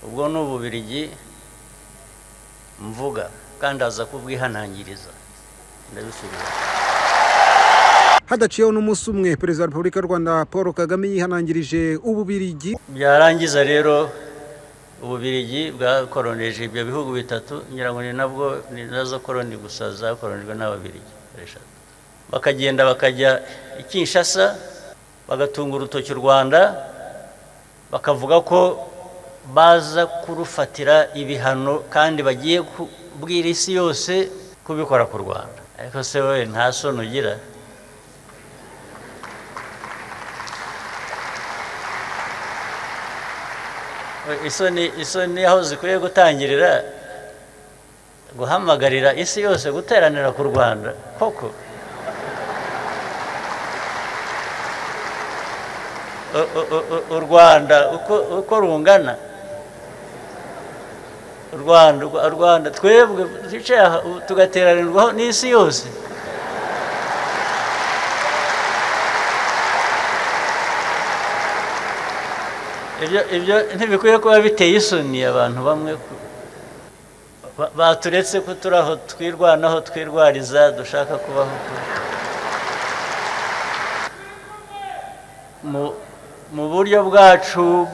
ubwo n'Ububiligi mvuga kandi aza kubwihanangiriza ndabisubiza. Hadaciyeho n'umunsi umwe Perezida wa Repubulika y'u Rwanda Paul Kagame yihanangirije Ububiligi. Byarangiza rero Ububiligi bwakoroneje ibyo bihugu bitatu, ngira ngo ni nabwo ni nazo koloni gusa zakoronijwe n'Ababiligi eshatu. Bakagenda bakajya i Kinshasa bagatunga urutoki u Rwanda, bakavuga ko baza kurufatira ibihano kandi bagiye kubwira isi yose kubikora ku Rwanda. Ariko se wowe nta soni ugira? Isoni aho zikwiye gutangirira guhamagarira isi yose guteranira ku Rwanda koko. U Rwanda uko rungana, u Rwanda twebwe tugateranirwaho n'isi yose. Ibyo ntibikwiye kuba biteye isoni abantu bamwe baturetse ko turaho twirwanaho twirwariza dushaka kubaho. Mu buryo bwacu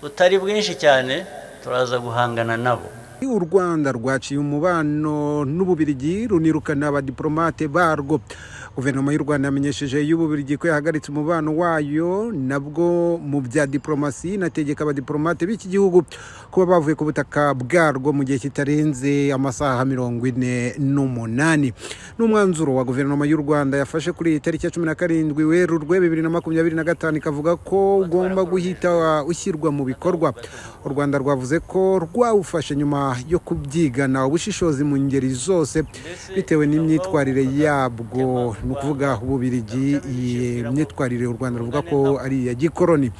butari bwinshi cyane turaza guhangana nabo. U Rwanda rwaciye umubano n'Ububiligi runirukana abadiplomate barwo. Guverinoma y'u Rwanda yamenyesheje y'Ububiligi ko yahagaritse umubano wayo nabwo mu bya diplomasi, inategeka abadiplomate b'iki gihugu kuba bavuye ku butaka bwarwo mu gihe kitarenze amasaha 48. N'umwanzuro wa guverinoma y'u Rwanda yafashe kuri tariki ya 17 Werurwe 2025 ikavuga ko ugomba guhita ushyirwa mu bikorwa. U Rwanda rwavuze ko rwawufashe nyuma yo kubyigana ubushishozi mu ngeri zose bitewe n'imyitwarire yabwo, nukuvuga Ububiligi. Imyitwarire u Rwanda ruvuga ko ari ya gikoroni.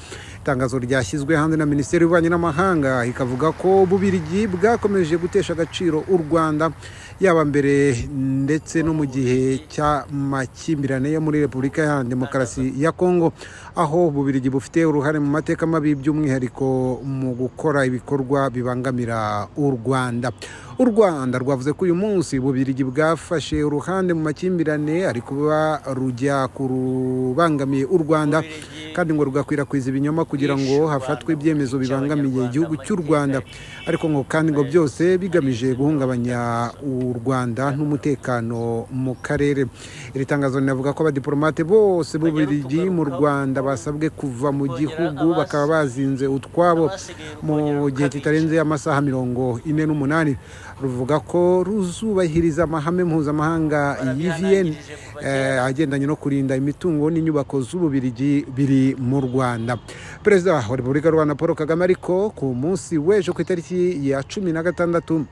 Itangazo ryashyizwe hanze na Minisiteri y'Ububanyi n'Amahanga ikavuga ko Ububiligi bwakomeje gutesha agaciro u Rwanda yaba mbere ndetse no mu gihe cy'amakimbirane yo muri Repubulika ya Demokarasi ya Kongo, aho Ububiligi bufite uruhare mu mateka mabi by'umwihariko mu gukora ibikorwa bibangamira u Rwanda. U Rwanda rwavuze ko uyu munsi Ububiligi bwafashe uruhande mu makimbirane ari kuba rujya kurubangamiye u Rwanda kandi ngo rugakwirakwiza ibinyoma kugira ngo hafatwe ibyemezo bibangamiye igihugu cy'u Rwanda, ariko ngo kandi ngo byose bigamije guhungabanya u Rwanda n'umutekano mu karere. Iri tangazo rinavuga ko abadiplomate bose b'Ububiligi mu Rwanda basabwe kuva mu gihugu bakaba bazinze utwabo mu gihe kitarenze amasaha 48. Ruvuga ko ruzubahiriza amahame mpuzamahanga y'Vienne agendanye no kurinda imitungo n'inyubako z'Ububiligi biri mu Rwanda. Perezida wa Repubulika y'u Rwanda Paul Kagame ariko ku munsi w'ejo ku itariki ya 16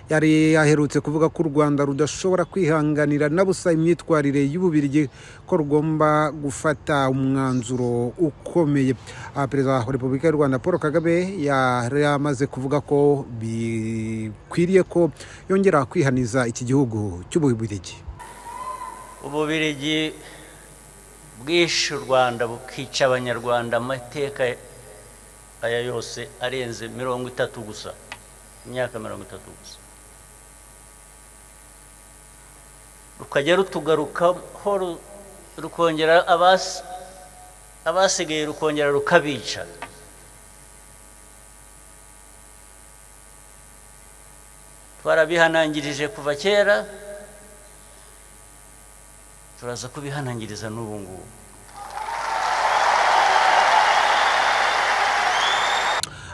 yari aherutse kuvuga ko u Rwanda rudashobora kwihanganira na busa imyitwarire y'Ububiligi, ko rugomba gufata umwanzuro ukomeye. Perezida wa Repubulika y'u Rwanda Paul Kagame yari amaze kuvuga ko bikwiriye ko yongera kwihaniza iki gihugu cy'Ububiligi. Ububiligi bwishe u Rwanda bukica abanyarwanda amateka aya yose arenze 30 gusa, imyaka 30 gusa. Rukajya rutugarukaho rukongera abasigaye rukongera rukabica. Twarabihanangirije kuva kera, turaza kubihanangiriza n'ubu ngubu.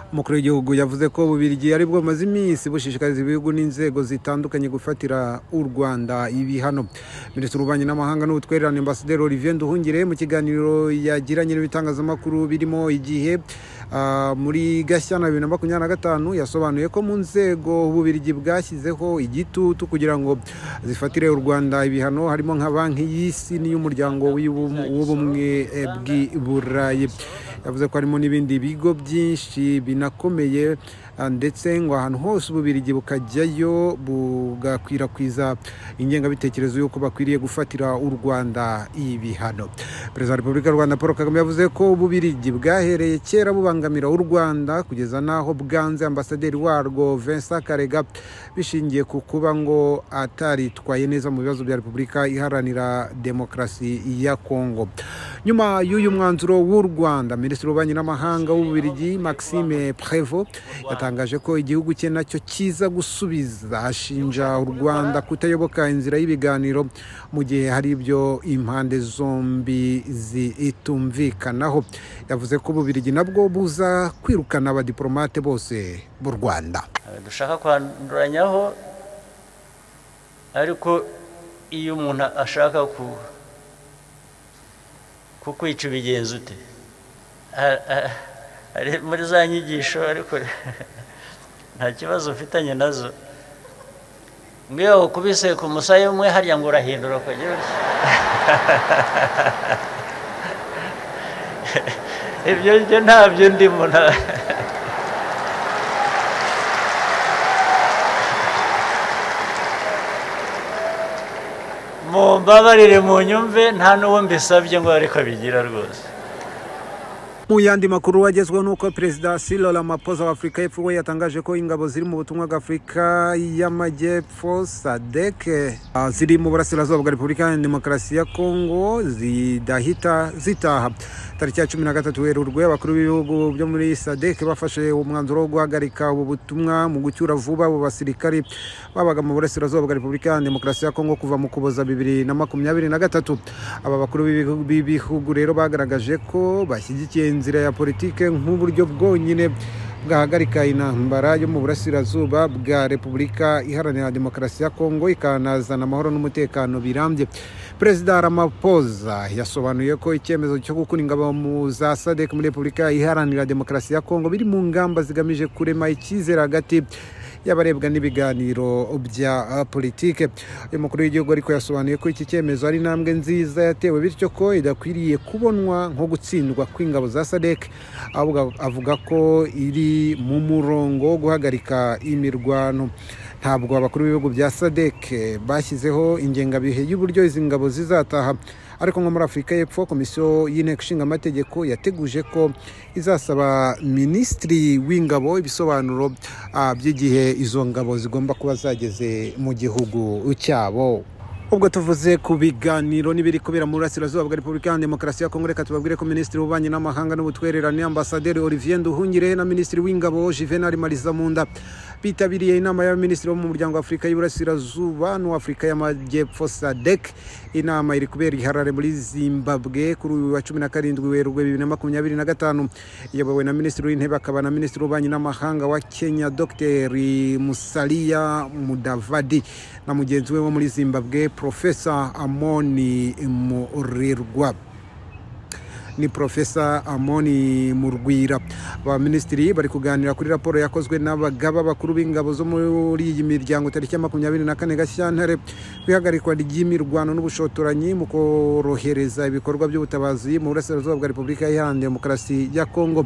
Umukuru w'igihugu yavuze ko Ububiligi ari bwo maze iminsi bushishikariza ibihugu n'inzego zitandukanye gufatira u Rwanda ibihano. Minisitiri w'Ububanyi n'Amahanga n'Ubutwererane Ambasaderi Olivier Nduhungire mu kiganiro yagiranye n'ibitangazamakuru birimo Igihe muri Gashyantare 2025 yasobanuye ko mu nzego Ububiligi bwashyizeho igitutu kugira ngo zifatire u Rwanda ibihano harimo nka Banki y'Isi n'iy'Umuryango w'Ubumwe bw'i Burayi. Yavuze ko harimo n'ibindi bigo byinshi binakomeye ndetse ngo ahantu hose ububirigi bukajyayo bugakwirakwiza ingengabitekerezo y'uko bakwiriye gufatira u Rwanda ibihano. Perezida wa Repubulika y'u Rwanda Paul Kagame yavuze ko ububirigi bwahereye kera bubangamira u Rwanda kugeza naho bwanze ambasaderi warwo Vincent Karega bishingiye ku kuba ngo ataritwaye neza mu bibazo bya Repubulika Iharanira Demokarasi ya Kongo. Nyuma y'uyu mwanzuro w'u Rwanda, Minisitiri w'Ububanyi n'Amahanga w'Ububirigi Maxime Prévost yatangaje ko igihugu cye nacyo kiza gusubiza ashinja u Rwanda kutayoboka inzira y'ibiganiro mu gihe hari ibyo impande zombi zitumvikanaho. Yavuze ko Ububirigi nabwo buza kwirukana abadiplomate bose b'u Rwanda. Dushaka kwanduranyaho, ariko iyo umuntu ashaka kukwica ubigenza ute? Muri za nyigisho, ariko nta kibazo ufitanye nazo. Mwiyo ukubise ku musaya umwe harya ngo urahindura ukagira ibyo ntabyo ndimo. Mumbabarire mu nyumve, nta n'uwo mbisabye ngo ariko bigira rwose. Mu yandi makuru wagezweho nuko Perezida Cyril Ramaphosa wa Afurika y'Epfo we yatangaje ko ingabo ziri mu butumwa bwa Afurika y'Amajyepfo SADC ziri mu burasirazuba bwa Repubulika ya Demokarasi ya Kongo zidahita zitaha. Tariki ya 13 Werurwe abakuru b'ibihugu byo muri SADC bafashe umwanzuro wo guhagarika ubu butumwa mu gucyura vuba abo basirikari babaga mu burasirazuba bwa Repubulika ya Demokarasi ya Kongo kuva mu Kuboza 2023. Aba bakuru b'ibihugu rero bagaragaje ko bashyigikiye inzira ya politike nk'uburyo bwonyine bwahagarika intambara yo mu burasirazuba bwa Repubulika Iharanira Demokarasi ya Kongo ikanazana amahoro n'umutekano birambye. Perezida Ramaphosa yasobanuye ko icyemezo cyo gukura ingabo mu za SADC muri Repubulika Iharanira Demokarasi ya Kongo biri mu ngamba zigamije kurema icyizere hagati y'abarebwa n'ibiganiro bya politike. Uyu mukuru w'igihugu ariko yasobanuye ko iki cyemezo ari intambwe nziza yatewe, bityo ko idakwiriye kubonwa nko gutsindwa kw'ingabo za SADC, ahubwo avuga ko iri mu murongo wo guhagarika imirwano. Ntabwo abakuru b'ibihugu bya SADC bashyizeho ingengabihe y'uburyo izi ngabo zizataha, ariko nko muri Afurika y'Epfo komisiyo y'inteko ishinga amategeko yateguje ko izasaba minisitiri w'ingabo ibisobanuro by'igihe izo ngabo zigomba kuba zageze mu gihugu cyabo. Ubwo tuvuze ku biganiro n'ibiri kubera mu burasirazuba bwa Repubulika ya Demokarasi ya Kongo, reka tubabwire ko Minisitiri w'Ububanyi n'Amahanga n'Ubutwererane Ambasaderi Olivier Nduhungire na Minisitiri w'Ingabo Juvenal Marizamunda bitabiriye inama y'abaminisitiri bo mu muryango wa Afurika y'Uburasirazuba n'Afurika y'Amajyepfo SADC. Inama iri kubera i Harare muri Zimbabwe kuri uyu wa 17 Werurwe 2025, iyobowe na Minisitiri w'Intebe akaba na Minisitiri w'Ububanyi n'Amahanga wa Kenya Dr. Musalia Mudavadi na mugenzi we wo muri Zimbabwe Professor Amoni Murirwa. Ni Professor Amoni Murwira. Abaminisitiri bari kuganira kuri raporo yakozwe n'abagaba bakuru b'ingabo zo muri iyi miryango tariki ya 24 Gashyantare kwihagarikwa ry'imirwano n'ubushotoranyi mu korohereza ibikorwa by'ubutabazi mu burasirazuba bwa Repubulika Iharanira Demokarasi ya Kongo.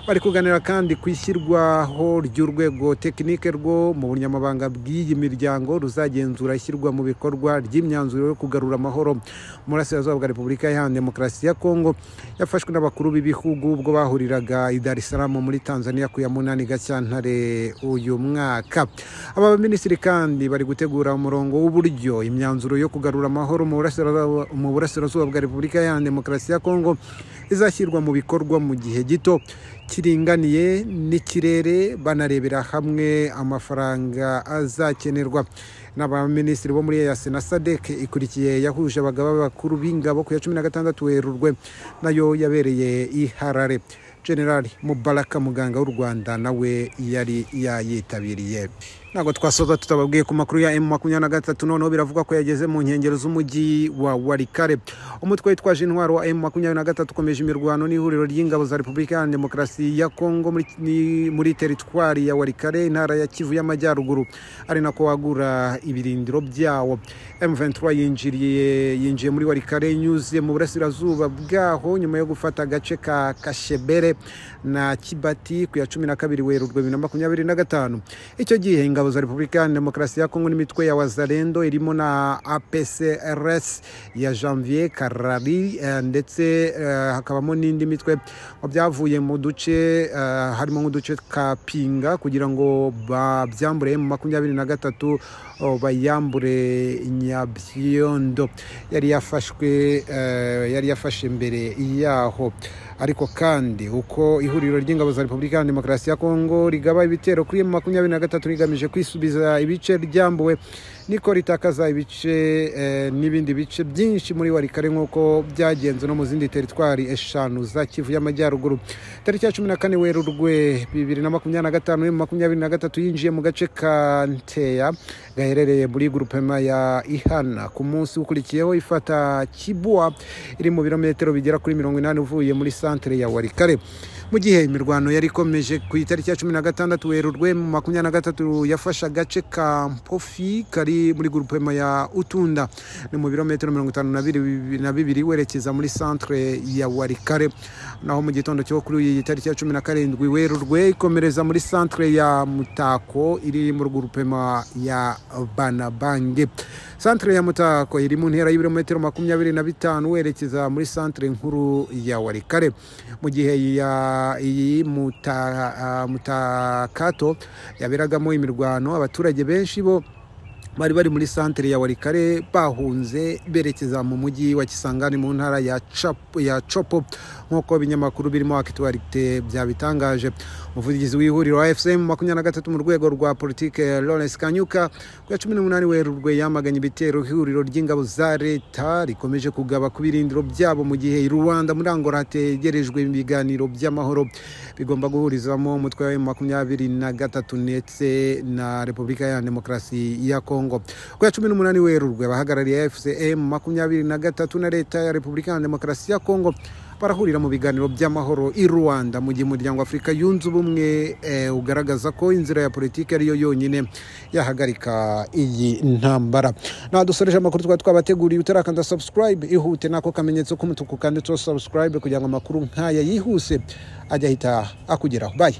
Bari kuganira kandi kwishyirwaho ry'urwego tekinike rwo mu bunyamabanga bw'iyi miryango ruzagenzura ishyirwa mu bikorwa ry'imyanzuro yo kugarura amahoro mu burasirazuba bwa Repubulika Iharanira Demokarasi ya Kongo yafashwe n'abakuru b'ibihugu ubwo bahuriraga i Dar es Salaam muri Tanzania ku ya 8 Gashyantare uyu mwaka. Aba baminisitiri kandi bari gutegura umurongo w'uburyo imyanzuro yo kugarura amahoro mu burasirazuba bwa Repubulika ya Demokarasi ya Kongo izashyirwa mu bikorwa mu gihe gito kiringaniye n'ikirere, banarebera hamwe amafaranga azakenerwa. N'abaminisitiri bo muri EAC na SADC ikurikiye yahuje abagaba bakuru b'ingabo ku ya 16 Werurwe nayo yabereye i Harare. General Mubaraka Muganga w'u Rwanda nawe yari yayitabiriye. ntabwo twasoza tutababwiye ku makuru ya M23 noneho biravuga ko yageze mu nkengero z'umujyi wa Walikale. Umutwe witwaje intwaro wa M23 ukomeje imirwano n'ihuriro ry'ingabo za Repubulika ya Demokarasi ya Kongo muri teritwari ya Walikale, intara ya Kivu y'Amajyaruguru, ari nako wagura ibirindiro byawo. M23 yinjiye muri Walikale inyuze mu burasirazuba bwaho nyuma yo gufata agace ka Kashebere na Kibati ku ya 12 Werurwe 2025. Icyo gihe ingabo za Repubulika ya Demokarasi ya Kongo n'imitwe ya Wazalendo irimo na APCRS ya Janvier Karari ndetse hakabamo n'indi mitwe byavuye mu duce harimo nk'uduce ka Pinga kugira ngo babyambure mu 23 bayambure Nyabyondo yari yafashe mbere yaho. Ariko kandi uko ihuriro ry'ingabo za Repubulika ya Demokarasi ya Kongo rigaba ibitero kuri M23 rigamije kwisubiza ibice ryambuwe, niko ritakaza ibice n'ibindi bice byinshi muri Walikale nk'uko byagenze no mu zindi teritwari eshanu za Kivu y'Amajyaruguru. Tariki ya 14 Werurwe 2025 M23 yinjiye mu gace ka Nteya gaherereye muri groupement ya Ihana. Ku munsi ukurikiyeho ifata Kibua iri mu birometero bigera kuri 80 uvuye muri centre ya Walikale. Mu gihe imirwano yari ikomeje ku itariki ya 16 Werurwe 23 yafasha agace ka Mpofi kari muri groupement ya Utunda ni mu birometero 52 werekeza muri centre ya Walikale. Naho mu gitondo cyo kuri iyi tariki ya 17 Werurwe ikomereza muri centre ya Mutako iri mu groupement ya Banabange. Centre ya Mutako iri mu ntera y'ibirometero 25 werekeza muri centre nkuru ya Walikale. Mu gihe iyi Mutakato yaberagamo imirwano, abaturage benshi bo bari muri centre ya Walikale bahunze berekeza mu mujyi wa Kisangani mu ntara ya Chopo nk'uko binyamakuru birimo Actualité byabitangaje. Umuvugizi w'ihuriro AFCM 23 mu rwego rwa politike Lawrence Kanyuka ku ya 18 Werurwe yamaganye ibitero ihuriro ry'ingabo za leta rikomeje kugaba ku birindiro byabo mu gihe Rwanda muri Angola hategerejwe ibiganiro by'amahoro bigomba guhurizamo umutwe wa M23 ndetse na Repubulika ya Demokarasi ya Kongo. Ku ya 18 Werurwe abahagarariye AFCM 23 na leta ya Repubulika ya Demokarasi ya Kongo barahurira mu biganiro by'amahoro i Rwanda mu gihe umuryango Afurika yunze ubumwe ugaragaza ko inzira ya politiki ariyo yonyine yahagarika iyi ntambara. Nadusoreje amakuru twabateguriye. Utarakanda subscribe ihute nako kamenyetso k'umutuku kandi to subscribe kugira ngo amakuru nkaya yihuse ajya hita akugeraho. Bye.